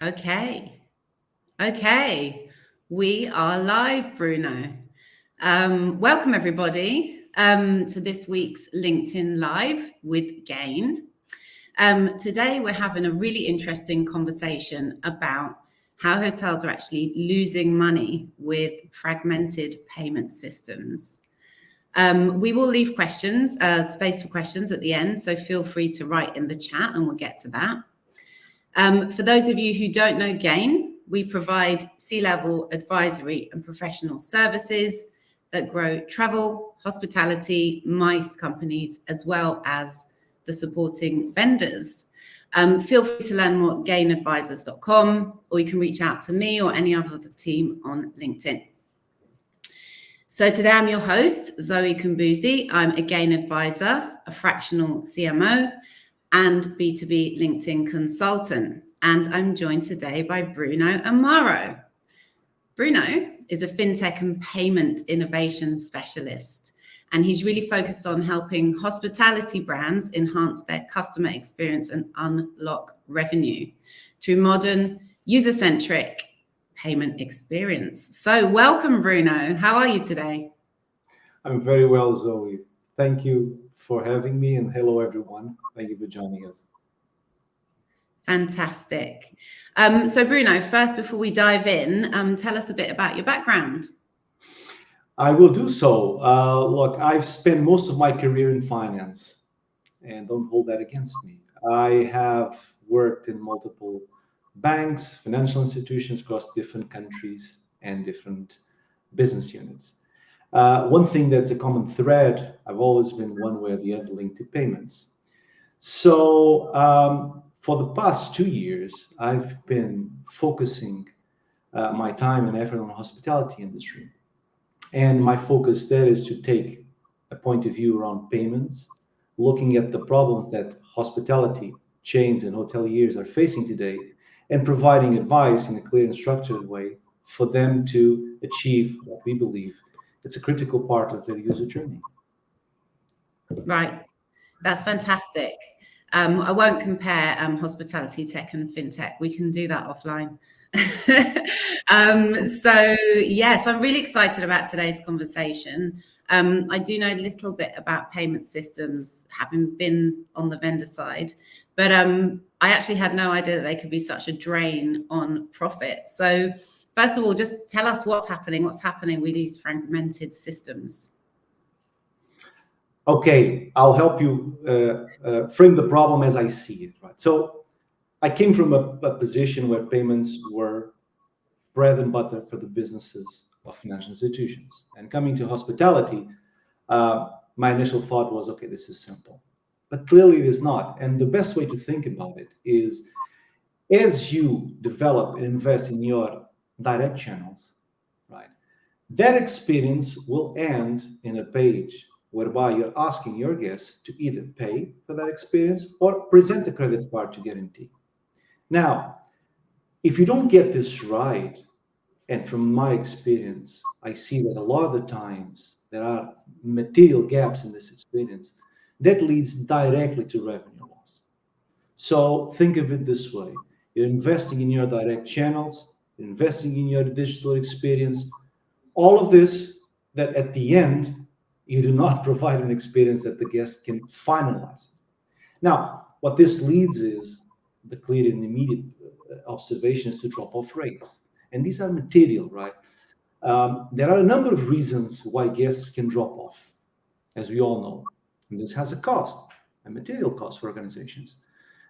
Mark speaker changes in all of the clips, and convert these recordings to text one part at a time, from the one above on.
Speaker 1: Okay. We are live, Bruno. Welcome, everybody, to this week's LinkedIn Live with Gain. Today, we're having a really interesting conversation about how hotels are actually losing money with fragmented payment systems. We will leave space for questions at the end, so feel free to write in the chat and we'll get to that. For those of you who don't know Gain, we provide C-level advisory and professional services that grow travel, hospitality, MICE companies, as well as the supporting vendors. Feel free to learn more at gainadvisors.com, or you can reach out to me or any other of the team on LinkedIn. So today I'm your host, Zoe Kumbuzi. I'm a Gain advisor, a fractional CMO, and B2B LinkedIn consultant. And I'm joined today by Bruno Amaro. Bruno is a fintech and payment innovation specialist, and he's really focused on helping hospitality brands enhance their customer experience and unlock revenue through modern, user-centric payment experience. So welcome, Bruno. How are you today?
Speaker 2: I'm very well, Zoe. Thank you for having me, and hello, everyone. Thank you for joining us.
Speaker 1: Fantastic. So Bruno, first, before we dive in, tell us a bit about your background.
Speaker 2: I will do so. Look, I've spent most of my career in finance, and don't hold that against me. I have worked in multiple banks, financial institutions across different countries and different business units. One thing that's a common thread, I've always been one way or the other linked to payments. So for the past 2 years, I've been focusing my time and effort on the hospitality industry. And my focus there is to take a point of view around payments, looking at the problems that hospitality chains and hoteliers are facing today, and providing advice in a clear and structured way for them to achieve what we believe it's a critical part of their user journey.
Speaker 1: Right. That's fantastic. I won't compare hospitality tech and fintech. We can do that offline. So I'm really excited about today's conversation. I do know a little bit about payment systems, having been on the vendor side, but I actually had no idea that they could be such a drain on profit. So first of all, just tell us what's happening with these fragmented systems.
Speaker 2: Okay, I'll help you frame the problem as I see it. Right. So I came from a position where payments were bread and butter for the businesses of financial institutions. And coming to hospitality, my initial thought was, okay, this is simple. But clearly it is not. And the best way to think about it is as you develop and invest in your direct channels, right, that experience will end in a page whereby you're asking your guests to either pay for that experience or present a credit card to guarantee. Now, if you don't get this right, and from my experience, I see that a lot of the times there are material gaps in this experience that leads directly to revenue loss. So think of it this way. You're investing in your direct channels, you're investing in your digital experience, all of this that at the end, you do not provide an experience that the guest can finalize. Now, what this leads is the clear and immediate observations to drop-off rates. And these are material, right? There are a number of reasons why guests can drop off, as we all know. And this has a cost, a material cost for organizations.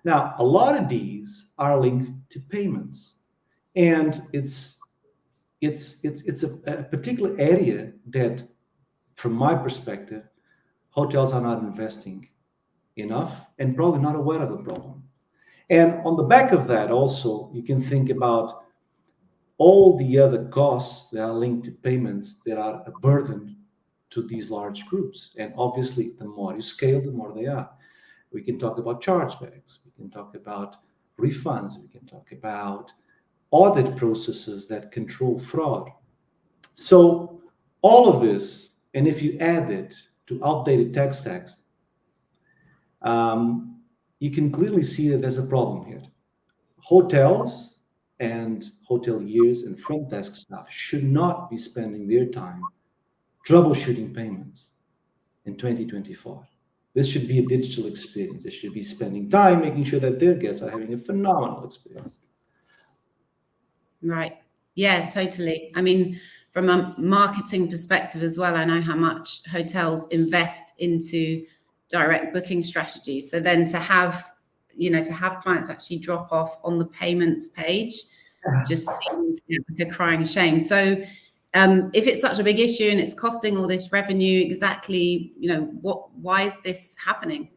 Speaker 2: Now, a lot of these are linked to payments. And it's a particular area that, from my perspective, hotels are not investing enough and probably not aware of the problem. And on the back of that, also, you can think about all the other costs that are linked to payments that are a burden to these large groups. And obviously, the more you scale, the more they are. We can talk about chargebacks. We can talk about refunds. We can talk about audit processes that control fraud. So all of this, and if you add it to outdated tech stacks, you can clearly see that there's a problem here. Hotels and hoteliers and front desk staff should not be spending their time troubleshooting payments in 2024. This should be a digital experience. They should be spending time making sure that their guests are having a phenomenal experience.
Speaker 1: Right. Yeah, totally. I mean, from a marketing perspective as well, I know how much hotels invest into direct booking strategies. So then to have clients actually drop off on the payments page just seems like a crying shame. So if it's such a big issue and it's costing all this revenue, exactly, why is this happening?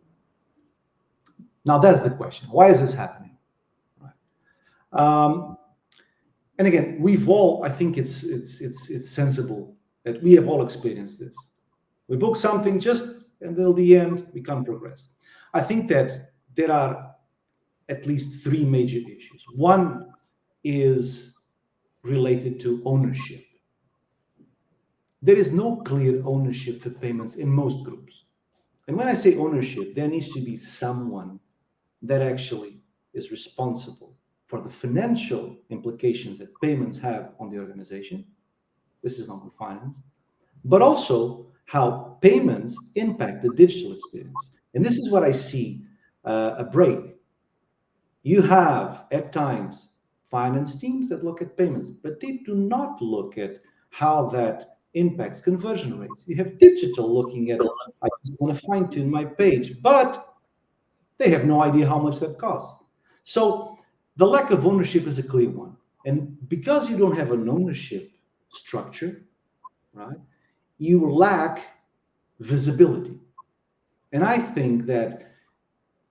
Speaker 2: Now that's the question. Why is this happening? Right. And again, I think it's sensible that we have all experienced this. We book something just until the end, we can't progress. I think that there are at least three major issues. One is related to ownership. There is no clear ownership for payments in most groups. And when I say ownership, there needs to be someone that actually is responsible for the financial implications that payments have on the organization. This is not finance, but also how payments impact the digital experience. And this is what I see a break. You have at times finance teams that look at payments, but they do not look at how that impacts conversion rates. You have digital looking at, I just want to fine tune my page, but they have no idea how much that costs. So the lack of ownership is a clear one. And because you don't have an ownership structure, right, you lack visibility. And I think that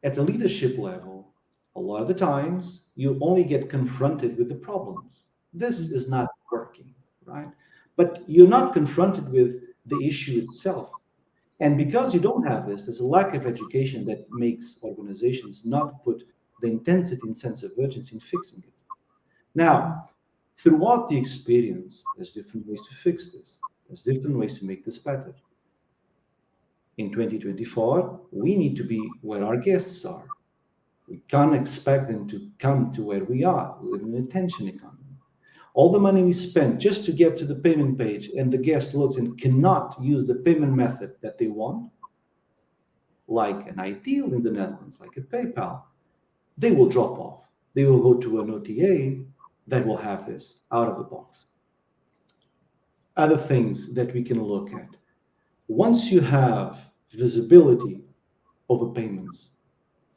Speaker 2: at the leadership level, a lot of the times you only get confronted with the problems. This is not working, right? But you're not confronted with the issue itself. And because you don't have this, there's a lack of education that makes organizations not put the intensity and sense of urgency in fixing it. Now, throughout the experience, there's different ways to fix this. There's different ways to make this better. In 2024, we need to be where our guests are. We can't expect them to come to where we are. We live in an attention economy. All the money we spend just to get to the payment page and the guest looks and cannot use the payment method that they want, like an iDeal in the Netherlands, like a PayPal, they will drop off. They will go to an OTA that will have this out of the box. Other things that we can look at. Once you have visibility over payments,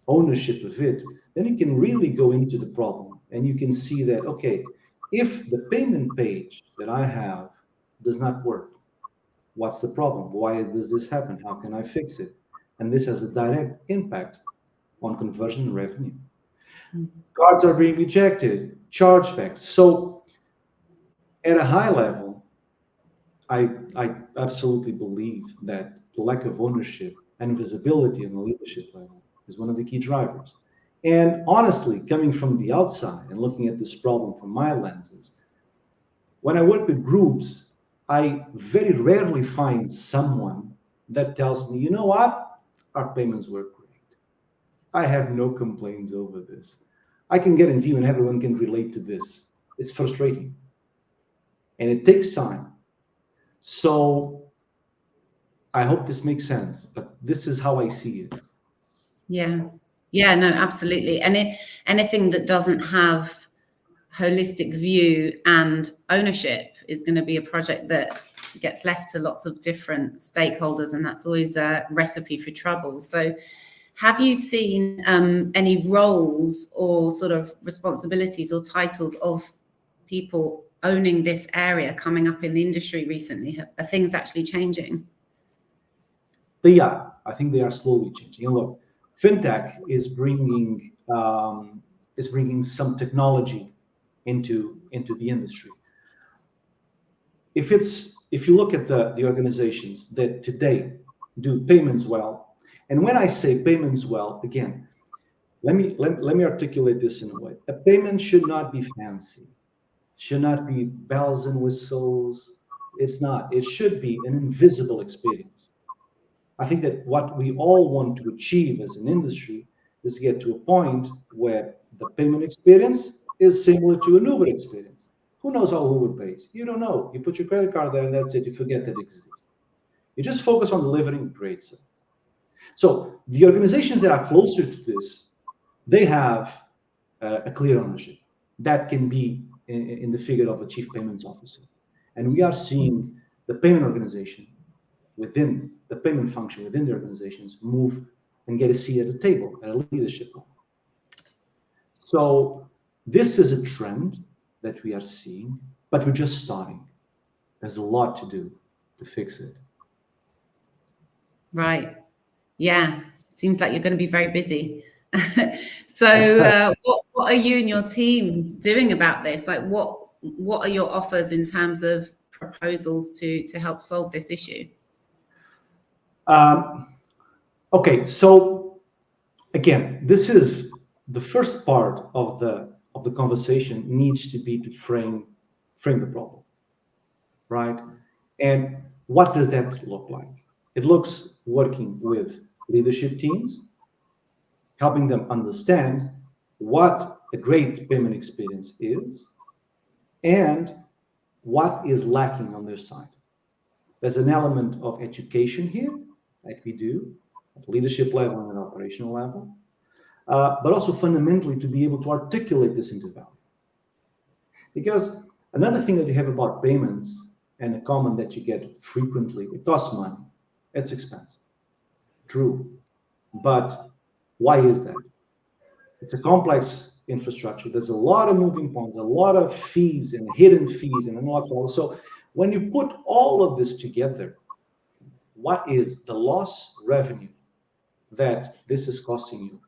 Speaker 2: ownership of it, then you can really go into the problem and you can see that, okay, if the payment page that I have does not work, what's the problem? Why does this happen? How can I fix it? And this has a direct impact on conversion revenue. Cards are being rejected, chargebacks. So at a high level, I absolutely believe that the lack of ownership and visibility on the leadership level is one of the key drivers. And honestly, coming from the outside and looking at this problem from my lenses, when I work with groups, I very rarely find someone that tells me, you know what, our payments work great. I have no complaints over this. I can guarantee you, and everyone can relate to this, it's frustrating. And it takes time. So I hope this makes sense, but this is how I see it.
Speaker 1: Yeah, no, absolutely. And anything that doesn't have holistic view and ownership is going to be a project that gets left to lots of different stakeholders, and that's always a recipe for trouble. So have you seen any roles or sort of responsibilities or titles of people owning this area coming up in the industry recently? Are things actually changing?
Speaker 2: They are. I think they are slowly changing. And look, fintech is bringing some technology into the industry. If you look at the organizations that today do payments well, and when I say payments well, again, let me articulate this in a way. A payment should not be fancy, should not be bells and whistles. It's not. It should be an invisible experience. I think that what we all want to achieve as an industry is to get to a point where the payment experience is similar to an Uber experience. Who knows how Uber pays? You don't know. You put your credit card there and that's it. You forget that it exists. You just focus on delivering great service. So the organizations that are closer to this, they have a clear ownership. That can be in the figure of a chief payments officer. And we are seeing the payment organization within the payment function within the organizations move and get a seat at the table at a leadership level. So this is a trend that we are seeing, but we're just starting. There's a lot to do to fix it.
Speaker 1: Right. Yeah. Seems like you're going to be very busy. So what are you and your team doing about this? Like what are your offers in terms of proposals to help solve this issue?
Speaker 2: Okay, so again, this is the first part of the conversation needs to be to frame the problem, right? And what does that look like? It looks working with leadership teams, helping them understand what a great payment experience is and what is lacking on their side. There's an element of education here, like we do at leadership level and at operational level, but also fundamentally to be able to articulate this into value. Because another thing that you have about payments and a comment that you get frequently, it costs money, it's expensive. True, but why is that? It's a complex infrastructure. There's a lot of moving points, a lot of fees and hidden fees and all that. So when you put all of this together, what is the loss revenue that this is costing you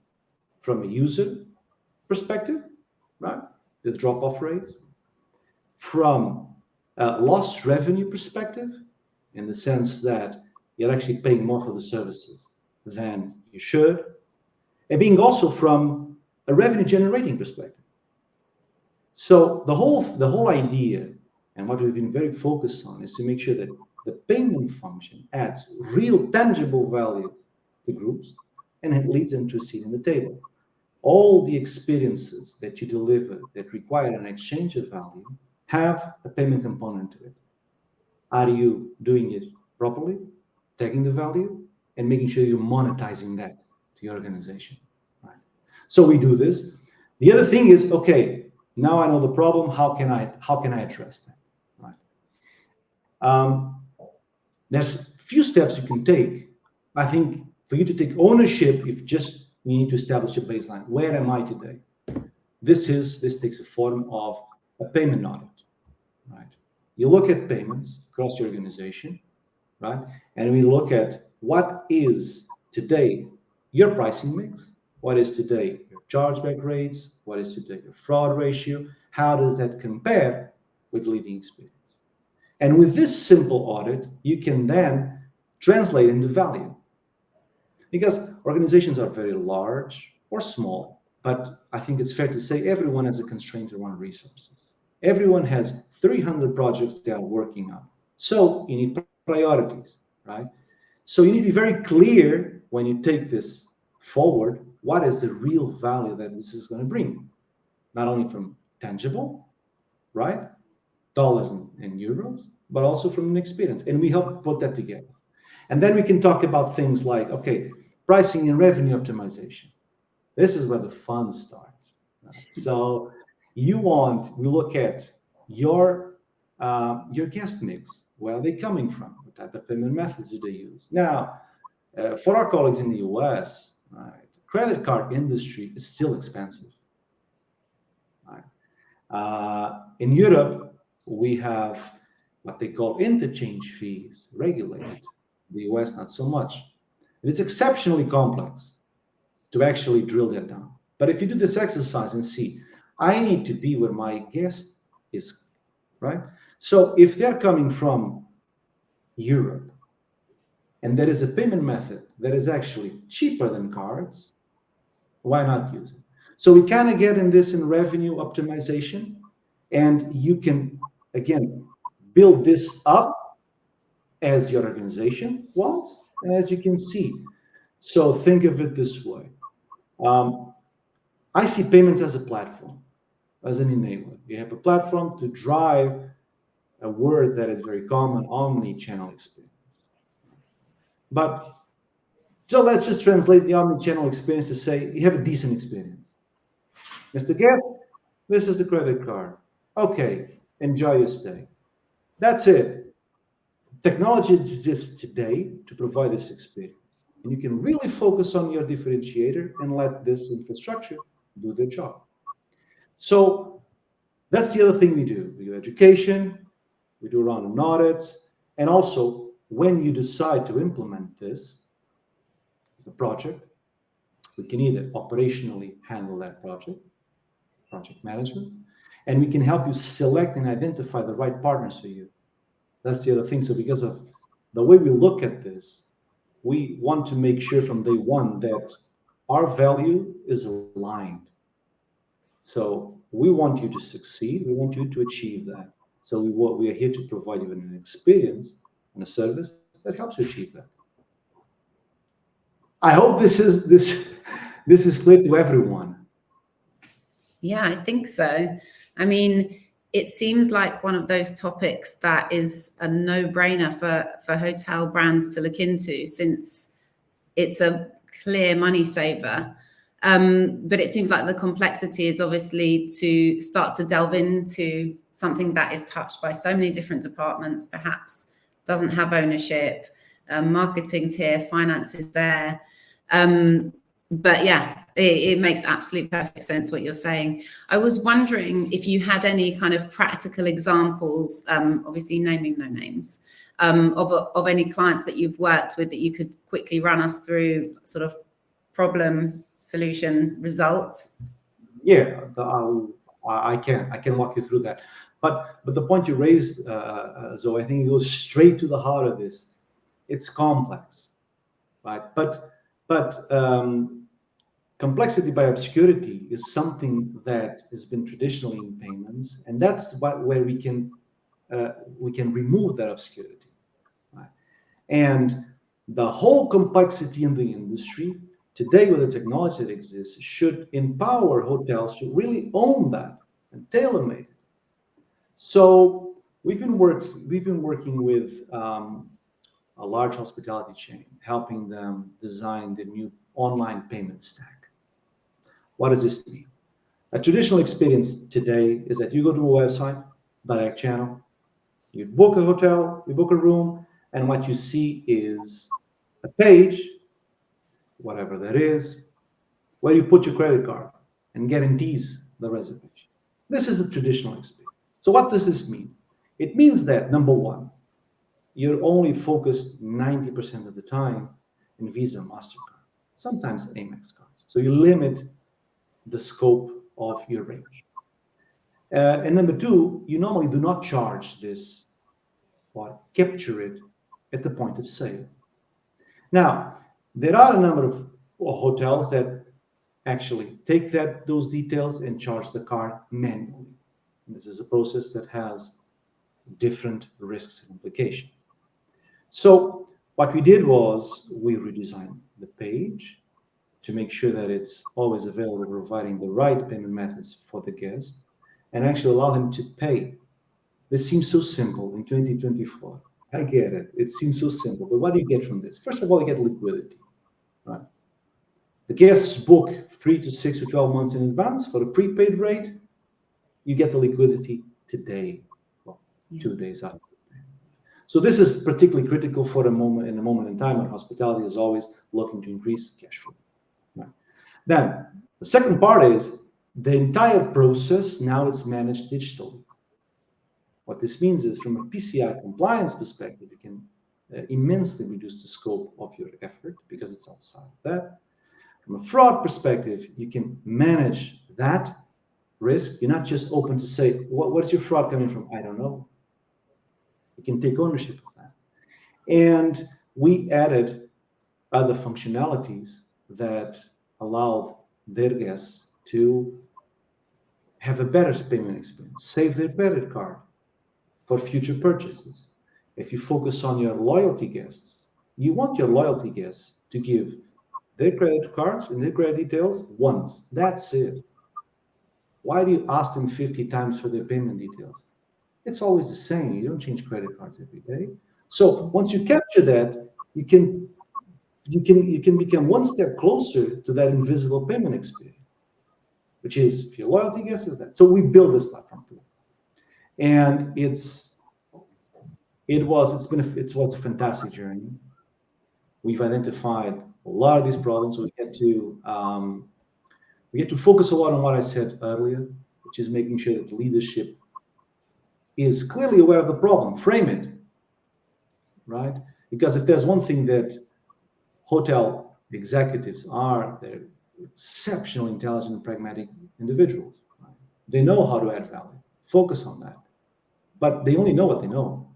Speaker 2: from a user perspective, right? The drop-off rates. From a lost revenue perspective, in the sense that you're actually paying more for the services than you should, and being also from a revenue generating perspective. So the whole idea and what we've been very focused on is to make sure that the payment function adds real tangible value to groups and it leads them to a seat in the table. All the experiences that you deliver that require an exchange of value have a payment component to it. Are you doing it properly, taking the value, and making sure you're monetizing that to your organization? Right. So we do this. The other thing is, okay, now I know the problem. How can I address that? Right. There's few steps you can take. I think for you to take ownership, you need to establish a baseline. Where am I today? This takes a form of a payment audit, right? You look at payments across your organization, right? And we look at what is today your pricing mix, what is today your chargeback rates, what is today your fraud ratio, how does that compare with leading experience? And with this simple audit, you can then translate into value. Because organizations are very large or small, but I think it's fair to say everyone has a constraint around resources. Everyone has 300 projects they are working on. So you need priorities, right? So you need to be very clear when you take this forward, what is the real value that this is going to bring? Not only from tangible, right? Dollars and euros, but also from an experience. And we help put that together. And then we can talk about things like, okay, pricing and revenue optimization. This is where the fun starts. Right? So we look at your guest mix. Where are they coming from? What type of payment methods do they use? Now, for our colleagues in the US, right, credit card industry is still expensive. Right? In Europe, we have what they call interchange fees regulated. The US, not so much. It's exceptionally complex to actually drill that down. But if you do this exercise and see, I need to be where my guest is, right? So if they're coming from Europe and there is a payment method that is actually cheaper than cards, why not use it? So we kind of get in revenue optimization, and you can, again, build this up as your organization wants, and as you can see. So think of it this way. I see payments as a platform. as an enabler. You have a platform to drive a word that is very common, omni-channel experience. But so let's just translate the omni-channel experience to say you have a decent experience. Mr. Guest, this is the credit card. Okay, enjoy your stay. That's it. Technology exists today to provide this experience. And you can really focus on your differentiator and let this infrastructure do their job. So that's the other thing we do. We do education, we do random audits, and also when you decide to implement this as a project, we can either operationally handle that project management, and we can help you select and identify the right partners for you. That's the other thing. So because of the way we look at this, we want to make sure from day one that our value is aligned. So we want you to succeed. We want you to achieve that. So we are here to provide you an experience and a service that helps you achieve that. I hope this is clear to everyone.
Speaker 1: Yeah, I think so. I mean, it seems like one of those topics that is a no-brainer for hotel brands to look into, since it's a clear money saver. But it seems like the complexity is obviously to start to delve into something that is touched by so many different departments, perhaps doesn't have ownership, marketing's here, finance is there. But yeah, it makes absolute perfect sense what you're saying. I was wondering if you had any kind of practical examples, obviously naming no names, of any clients that you've worked with that you could quickly run us through, sort of problem, solution, result.
Speaker 2: Yeah, I can walk you through that. But the point you raised, Zoe, I think it goes straight to the heart of this. It's complex, right? But complexity by obscurity is something that has been traditionally in payments, and that's where we can remove that obscurity, right? And the whole complexity in the industry today, with the technology that exists, should empower hotels to really own that and tailor-make it. So we've been working with a large hospitality chain, helping them design the new online payment stack. What does this mean? A traditional experience today is that you go to a website, direct channel, you book a hotel, you book a room, and what you see is a page, whatever that is, where you put your credit card and guarantees the reservation. This is a traditional experience. So what does this mean? It means that, number one, you're only focused 90% of the time in Visa, MasterCard, sometimes Amex cards. So you limit the scope of your range. And number two, you normally do not charge this or capture it at the point of sale. Now, there are a number of hotels that actually take those details and charge the card manually. And this is a process that has different risks and implications. So what we did was we redesigned the page to make sure that it's always available, providing the right payment methods for the guest, and actually allow them to pay. This seems so simple in 2024. I get it. It seems so simple. But what do you get from this? First of all, you get liquidity, right? The guests book 3 to 6 to 12 months in advance for a prepaid rate. You get the liquidity today, well, 2 days after. So this is particularly critical for a moment in time when hospitality is always looking to increase cash flow. Right. Then the second part is the entire process now it's managed digitally. What this means is, from a PCI compliance perspective, you can immensely reduce the scope of your effort because it's outside of that. From a fraud perspective, you can manage that risk. You're not just open to say, what's your fraud coming from? I don't know. You can take ownership of that. And we added other functionalities that allowed their guests to have a better payment experience, save their credit card for future purchases. If you focus on your loyalty guests, you want your loyalty guests to give their credit cards and their credit details once. That's it. Why do you ask them 50 times for their payment details? It's always the same. You don't change credit cards every day. So once you capture that, you can become one step closer to that invisible payment experience, which is if your loyalty guest is that. So we build this platform for them, and it was a fantastic journey. We've identified a lot of these problems. We had to focus a lot on what I said earlier, which is making sure that the leadership is clearly aware of the problem, frame it, right? Because if there's one thing that hotel executives are, they're exceptionally intelligent and pragmatic individuals. Right? They know how to add value, focus on that, but they only know what they know.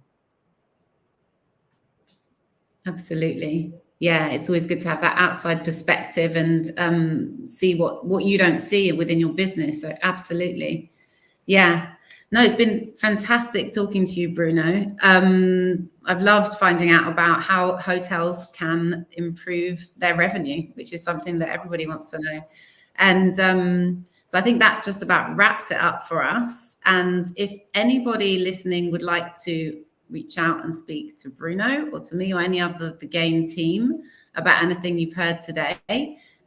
Speaker 1: Absolutely. Yeah, it's always good to have that outside perspective and see what you don't see within your business. So absolutely. Yeah. No, it's been fantastic talking to you, Bruno. I've loved finding out about how hotels can improve their revenue, which is something that everybody wants to know. And so I think that just about wraps it up for us. And if anybody listening would like to reach out and speak to Bruno or to me or any other of the Gain team about anything you've heard today,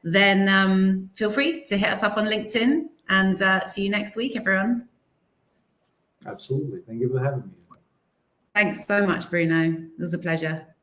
Speaker 1: then feel free to hit us up on LinkedIn, and see you next week, everyone.
Speaker 2: Absolutely. Thank you for having me.
Speaker 1: Thanks so much, Bruno. It was a pleasure.